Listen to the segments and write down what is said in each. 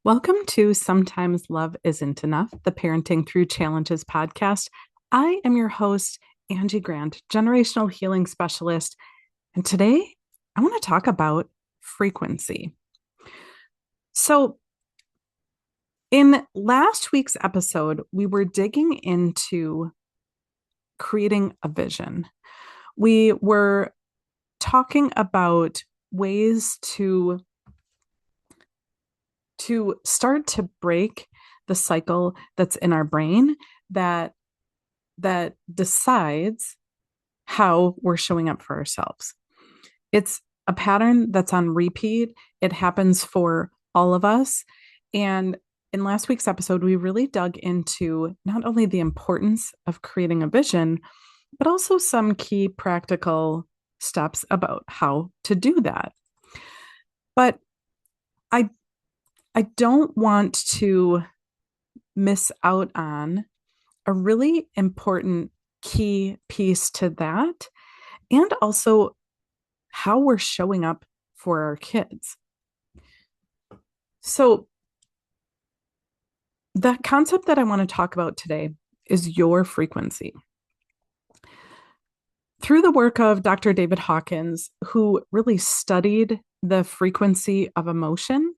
Welcome to Sometimes Love Isn't Enough, the Parenting Through Challenges podcast. I am your host, Angie Grandt, generational healing specialist. And today I want to talk about frequency. So, in last week's episode, we were digging into creating a vision. We were talking about ways to start to break the cycle that's in our brain that decides how we're showing up for ourselves. It's a pattern that's on repeat. It happens for all of us. And in last week's episode, we really dug into not only the importance of creating a vision, but also some key practical steps about how to do that. But I don't want to miss out on a really important key piece to that, and also how we're showing up for our kids. So, that concept that I want to talk about today is your frequency. Through the work of Dr. David Hawkins, who really studied the frequency of emotion,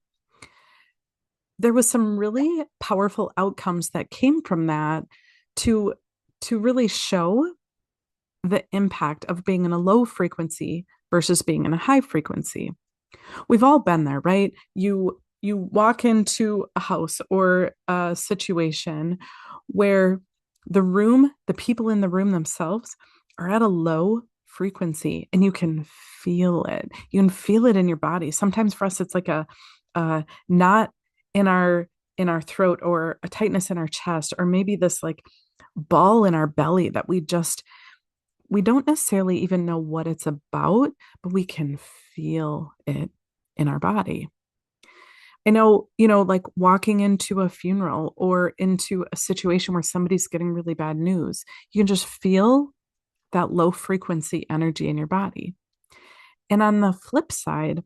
there was some really powerful outcomes that came from that to really show the impact of being in a low frequency versus being in a high frequency. We've all been there, right? You walk into a house or a situation where the people in the room themselves are at a low frequency, and you can feel it. You can feel it in your body. Sometimes for us, it's like a knot in our throat, or a tightness in our chest, or maybe this like ball in our belly that we don't necessarily even know what it's about, but we can feel it in our body. I know, like walking into a funeral or into a situation where somebody's getting really bad news, you can just feel that low frequency energy in your body. And on the flip side,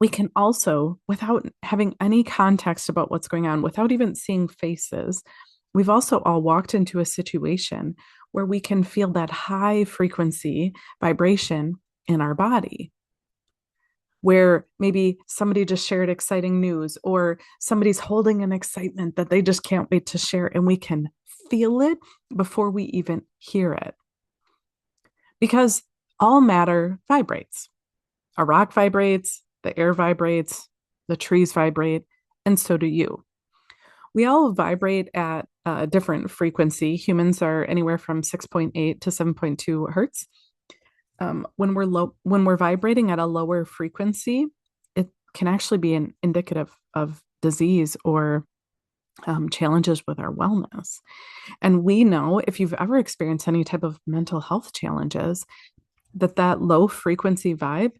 we can also, without having any context about what's going on, without even seeing faces, we've also all walked into a situation where we can feel that high frequency vibration in our body, where maybe somebody just shared exciting news, or somebody's holding an excitement that they just can't wait to share, and we can feel it before we even hear it. Because all matter vibrates. A rock vibrates, the air vibrates, the trees vibrate, and so do you. We all vibrate at a different frequency. Humans are anywhere from 6.8 to 7.2 hertz. When we're vibrating at a lower frequency, it can actually be an indicative of disease or challenges with our wellness. And we know, if you've ever experienced any type of mental health challenges, that low frequency vibe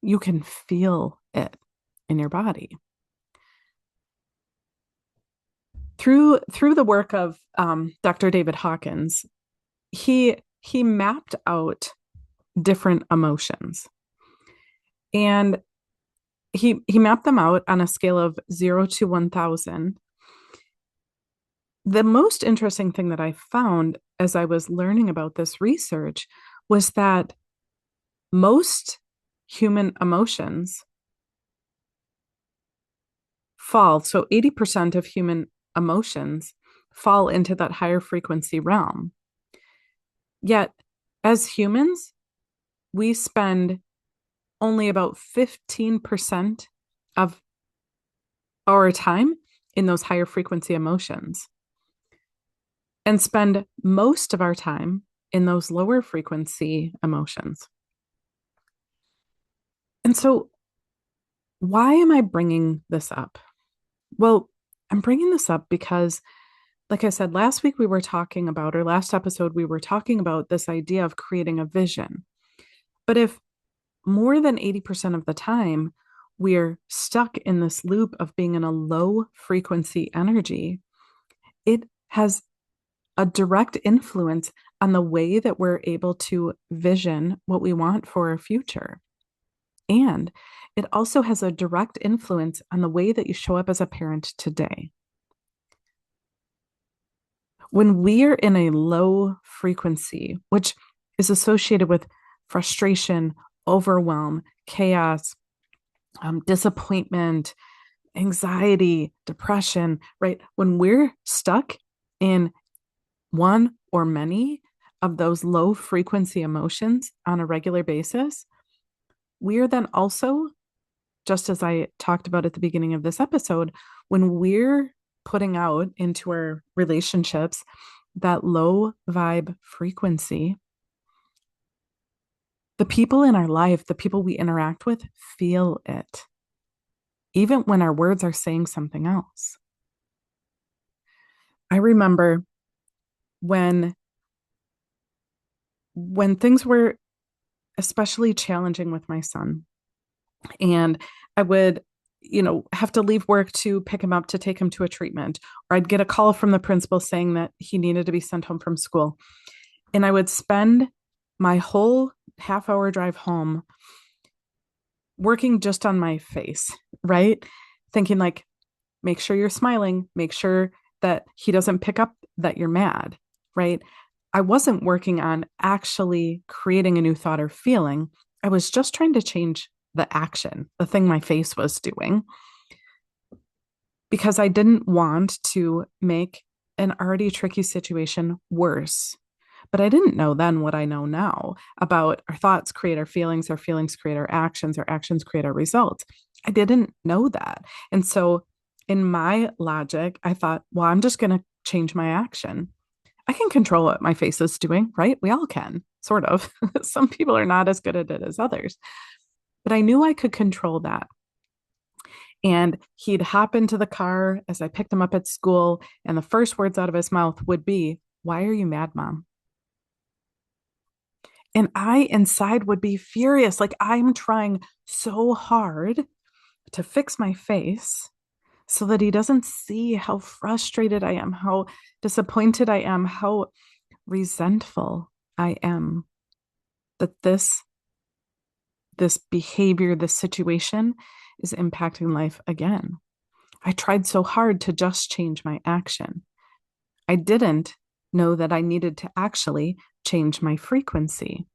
you can feel it in your body. Through the work of Dr. David Hawkins, he mapped out different emotions, and he mapped them out on a scale of 0 to 1,000. The most interesting thing that I found as I was learning about this research was that most human emotions fall. So 80% of human emotions fall into that higher frequency realm. Yet, as humans, we spend only about 15% of our time in those higher frequency emotions, and spend most of our time in those lower frequency emotions. And so, why am I bringing this up? Well, I'm bringing this up because, like I said, last episode, we were talking about this idea of creating a vision. But if more than 80% of the time we're stuck in this loop of being in a low frequency energy, it has a direct influence on the way that we're able to vision what we want for our future. And it also has a direct influence on the way that you show up as a parent today. When we're in a low frequency, which is associated with frustration, overwhelm, chaos, disappointment, anxiety, depression, right? When we're stuck in one or many of those low frequency emotions on a regular basis, we are then also, just as I talked about at the beginning of this episode, when we're putting out into our relationships that low vibe frequency, the people in our life, the people we interact with, feel it, even when our words are saying something else. I remember when things were especially challenging with my son, and I would have to leave work to pick him up to take him to a treatment, or I'd get a call from the principal saying that he needed to be sent home from school, and I would spend my whole half-hour drive home working just on my face, right? Thinking like, make sure you're smiling, make sure that he doesn't pick up that you're mad, right? I wasn't working on actually creating a new thought or feeling. I was just trying to change the action, the thing my face was doing, because I didn't want to make an already tricky situation worse. But I didn't know then what I know now about our thoughts create our feelings create our actions create our results. I didn't know that. And so in my logic, I thought, well, I'm just going to change my action. I can control what my face is doing, right? We all can, sort of. Some people are not as good at it as others. But I knew I could control that. And he'd hop into the car as I picked him up at school, and the first words out of his mouth would be, "Why are you mad, Mom?" And I inside would be furious. Like, I'm trying so hard to fix my face so that he doesn't see how frustrated I am, how disappointed I am, how resentful I am that this behavior, this situation is impacting life again. I tried so hard to just change my action. I didn't know that I needed to actually change my frequency,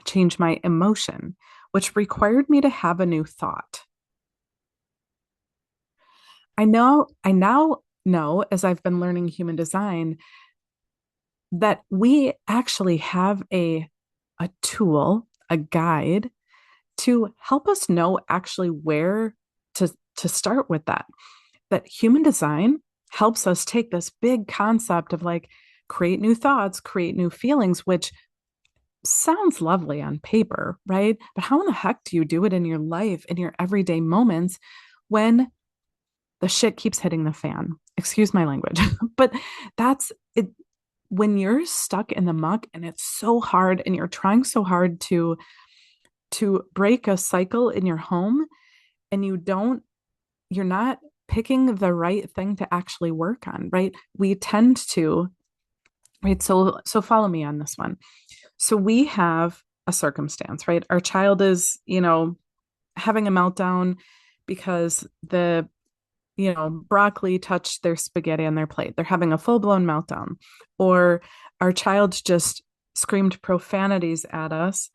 change my emotion, which required me to have a new thought. I now know, as I've been learning human design, that we actually have a tool, a guide to help us know actually where to start with that. That human design helps us take this big concept of like create new thoughts, create new feelings, which sounds lovely on paper, right? But how in the heck do you do it in your life, in your everyday moments, when the shit keeps hitting the fan? Excuse my language, but that's it. When you're stuck in the muck and it's so hard and you're trying so hard to break a cycle in your home, and you're not picking the right thing to actually work on, right? We tend to, right? So follow me on this one. So we have a circumstance, right? Our child is, having a meltdown because the broccoli touched their spaghetti on their plate. They're having a full-blown meltdown. Or our child just screamed profanities at us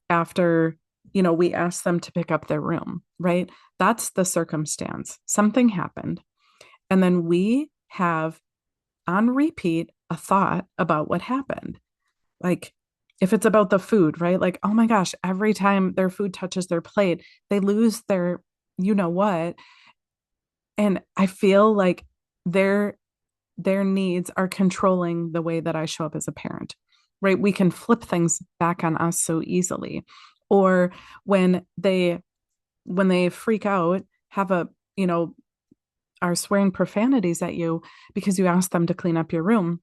after, we asked them to pick up their room, right? That's the circumstance. Something happened. And then we have on repeat a thought about what happened. Like, if it's about the food, right? Like, oh my gosh, every time their food touches their plate, they lose their, what. And I feel like their needs are controlling the way that I show up as a parent, right? We can flip things back on us so easily. Or when they freak out, have are swearing profanities at you because you asked them to clean up your room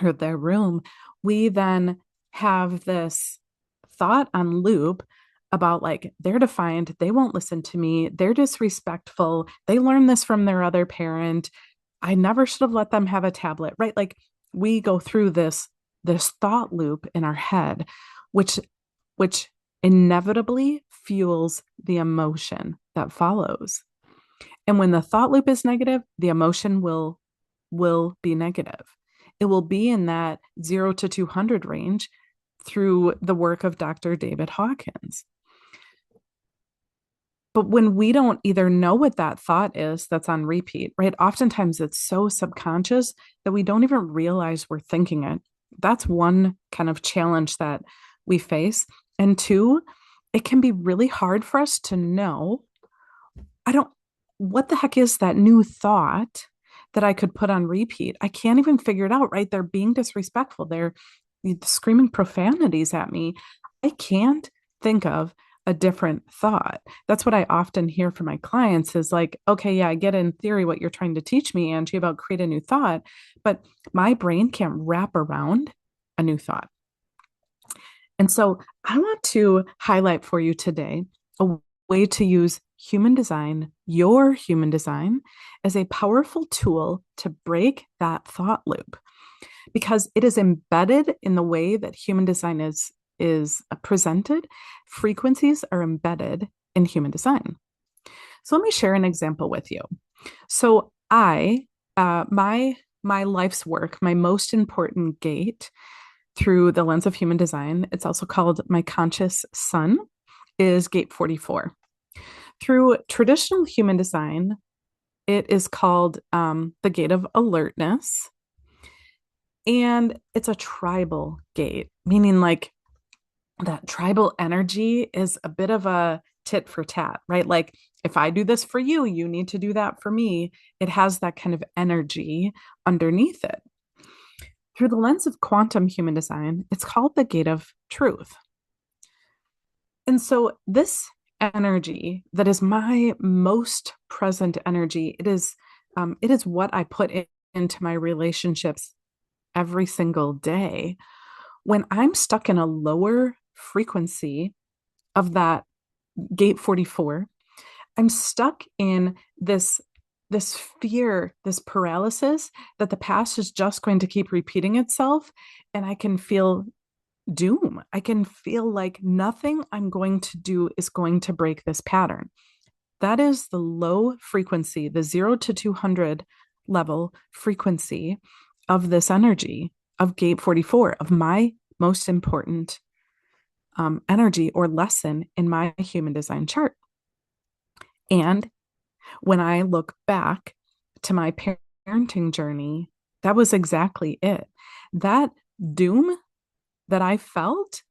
or their room, we then have this thought on loop about like, they're defiant, they won't listen to me, they're disrespectful, they learned this from their other parent, I never should have let them have a tablet, right? Like, we go through this thought loop in our head, which inevitably fuels the emotion that follows. And when the thought loop is negative, the emotion will be negative. It will be in that 0 to 200 range through the work of Dr. David Hawkins. But when we don't either know what that thought is that's on repeat, right? Oftentimes it's so subconscious that we don't even realize we're thinking it. That's one kind of challenge that we face. And two, it can be really hard for us to know, what the heck is that new thought that I could put on repeat? I can't even figure it out, right? They're being disrespectful. They're screaming profanities at me. I can't think of a different thought. That's what I often hear from my clients is like, okay, yeah, I get in theory what you're trying to teach me, Angie, about create a new thought, but my brain can't wrap around a new thought. And so I want to highlight for you today a way to use human design, your human design, as a powerful tool to break that thought loop because it is embedded in the way that human design is presented. Frequencies are embedded in human design. So let me share an example with you. So my life's work, my most important gate through the lens of human design, it's also called my conscious sun, is gate 44. Through traditional human design, it is called the gate of alertness. And it's a tribal gate, meaning like that tribal energy is a bit of a tit for tat, right? Like if I do this for you, you need to do that for me. It has that kind of energy underneath it. Through the lens of quantum human design, it's called the gate of truth. And so this energy that is my most present energy, it is what I put into my relationships every single day. When I'm stuck in a lower frequency of that gate 44, I'm stuck in this fear, this paralysis that the past is just going to keep repeating itself, and I can feel doom. I can feel like nothing I'm going to do is going to break this pattern. That is the low frequency, the 0 to 200 level frequency of this energy of gate 44, of my most important energy or lesson in my human design chart. And when I look back to my parenting journey, that was exactly it. That doom that I felt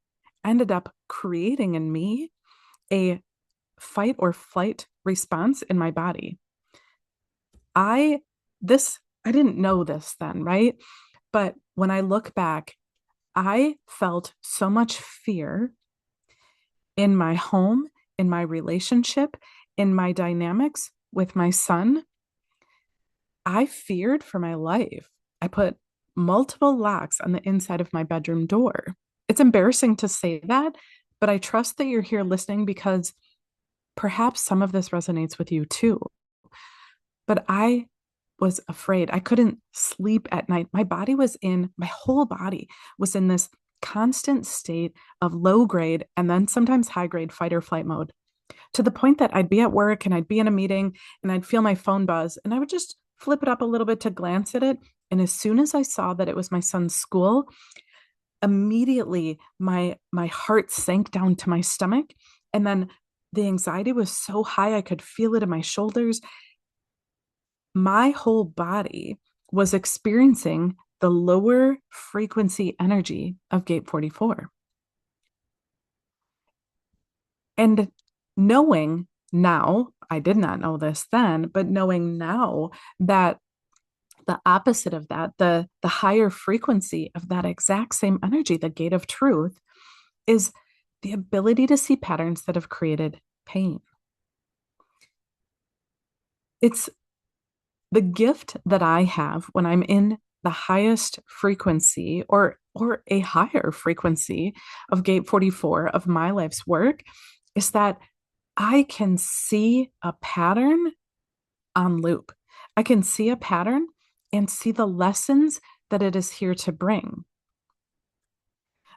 ended up creating in me a fight or flight response in my body. I didn't know this then, right? But when I look back, I felt so much fear in my home, in my relationship, in my dynamics with my son. I feared for my life. I put multiple locks on the inside of my bedroom door. It's embarrassing to say that, but I trust that you're here listening because perhaps some of this resonates with you too. But I was afraid. I couldn't sleep at night. My whole body was in this constant state of low grade and then sometimes high grade fight or flight mode, to the point that I'd be at work and I'd be in a meeting and I'd feel my phone buzz and I would just flip it up a little bit to glance at it. And as soon as I saw that it was my son's school, immediately my heart sank down to my stomach. And then the anxiety was so high, I could feel it in my shoulders. My whole body was experiencing the lower frequency energy of gate 44. And knowing now, I did not know this then, but knowing now that the opposite of that, the higher frequency of that exact same energy, the gate of truth, is the ability to see patterns that have created pain. It's the gift that I have when I'm in the highest frequency or a higher frequency of gate 44 of my life's work is that I can see a pattern on loop. I can see a pattern and see the lessons that it is here to bring.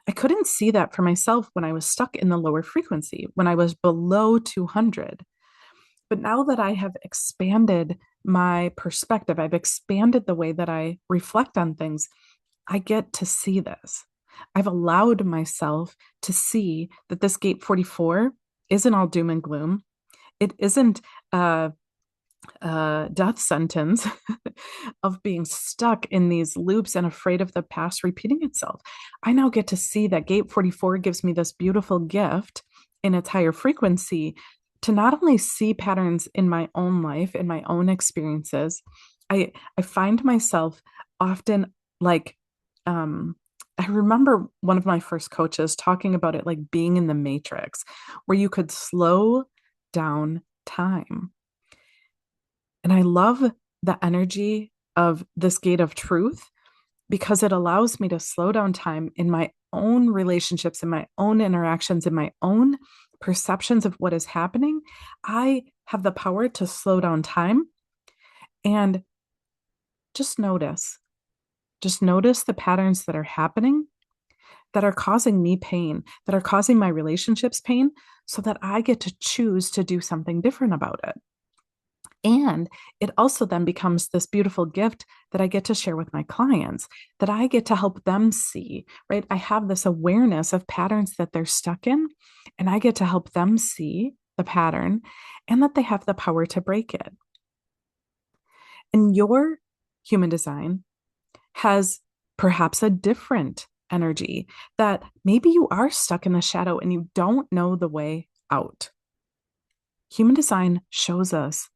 I couldn't see that for myself when I was stuck in the lower frequency, when I was below 200. But now that I have expanded my perspective, I've expanded the way that I reflect on things, I get to see this. I've allowed myself to see that this gate 44 isn't all doom and gloom. It isn't a death sentence of being stuck in these loops and afraid of the past repeating itself. I now get to see that gate 44 gives me this beautiful gift in its higher frequency to not only see patterns in my own life, in my own experiences. I find myself often like, I remember one of my first coaches talking about it like being in the matrix, where you could slow down time. And I love the energy of this gate of truth because it allows me to slow down time in my own relationships, in my own interactions, in my own perceptions of what is happening. I have the power to slow down time and just notice. Just notice the patterns that are happening that are causing me pain, that are causing my relationships pain, so that I get to choose to do something different about it. And it also then becomes this beautiful gift that I get to share with my clients, that I get to help them see, right? I have this awareness of patterns that they're stuck in, and I get to help them see the pattern and that they have the power to break it. And your human design has perhaps a different energy that maybe you are stuck in the shadow and you don't know the way out. Human design shows us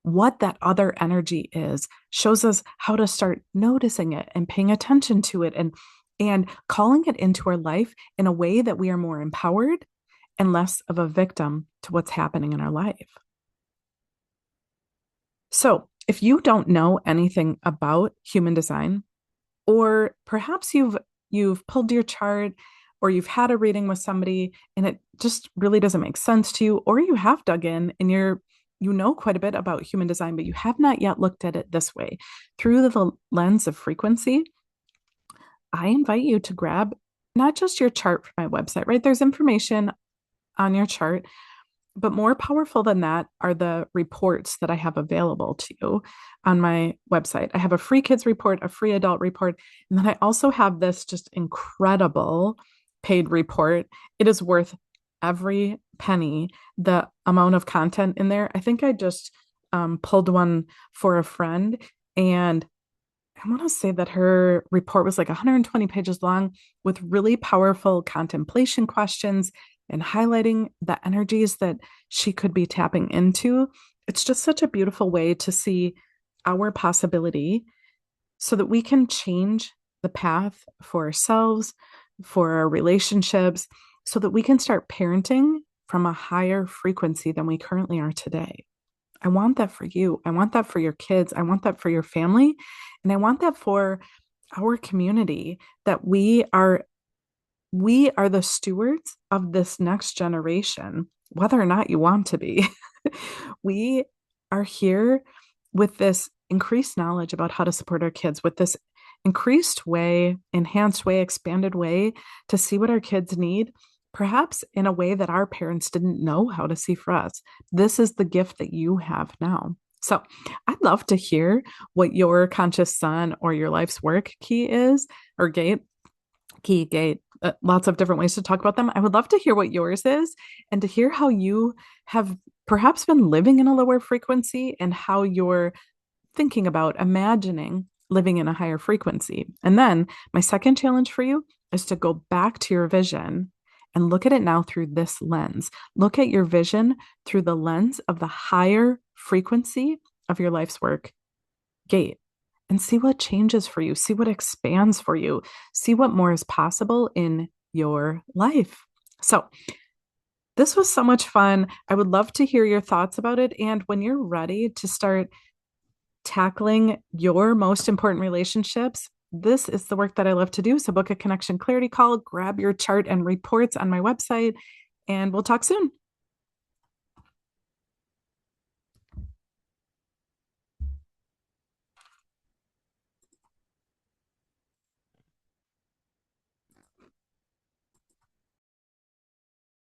what that other energy is, shows us how to start noticing it and paying attention to it and calling it into our life in a way that we are more empowered and less of a victim to what's happening in our life. So, if you don't know anything about human design, or perhaps you've pulled your chart or you've had a reading with somebody and it just really doesn't make sense to you, or you have dug in and you know quite a bit about human design, but you have not yet looked at it this way through the lens of frequency, I invite you to grab not just your chart from my website, right? There's information on your chart, but more powerful than that are the reports that I have available to you on my website. I have a free kids report, a free adult report, and then I also have this just incredible paid report. It is worth every penny, the amount of content in there. I think I just pulled one for a friend, and I want to say that her report was like 120 pages long with really powerful contemplation questions and highlighting the energies that she could be tapping into. It's just such a beautiful way to see our possibility so that we can change the path for ourselves, for our relationships, so that we can start parenting from a higher frequency than we currently are today. I want that for you. I want that for your kids. I want that for your family. And I want that for our community, that we are the stewards of this next generation, whether or not you want to be. We are here with this increased knowledge about how to support our kids, with this increased way, enhanced way, expanded way to see what our kids need, perhaps in a way that our parents didn't know how to see for us. This is the gift that you have now. So I'd love to hear what your conscious sun or your life's work key is, or gate, lots of different ways to talk about them. I would love to hear what yours is and to hear how you have perhaps been living in a lower frequency and how you're thinking about imagining living in a higher frequency. And then my second challenge for you is to go back to your vision and look at it now through this lens. Look at your vision through the lens of the higher frequency of your life's work gate and see what changes for you, see what expands for you, see what more is possible in your life. So this was so much fun. I would love to hear your thoughts about it. And when you're ready to start tackling your most important relationships, this is the work that I love to do. So book a connection clarity call, grab your chart and reports on my website, and we'll talk soon.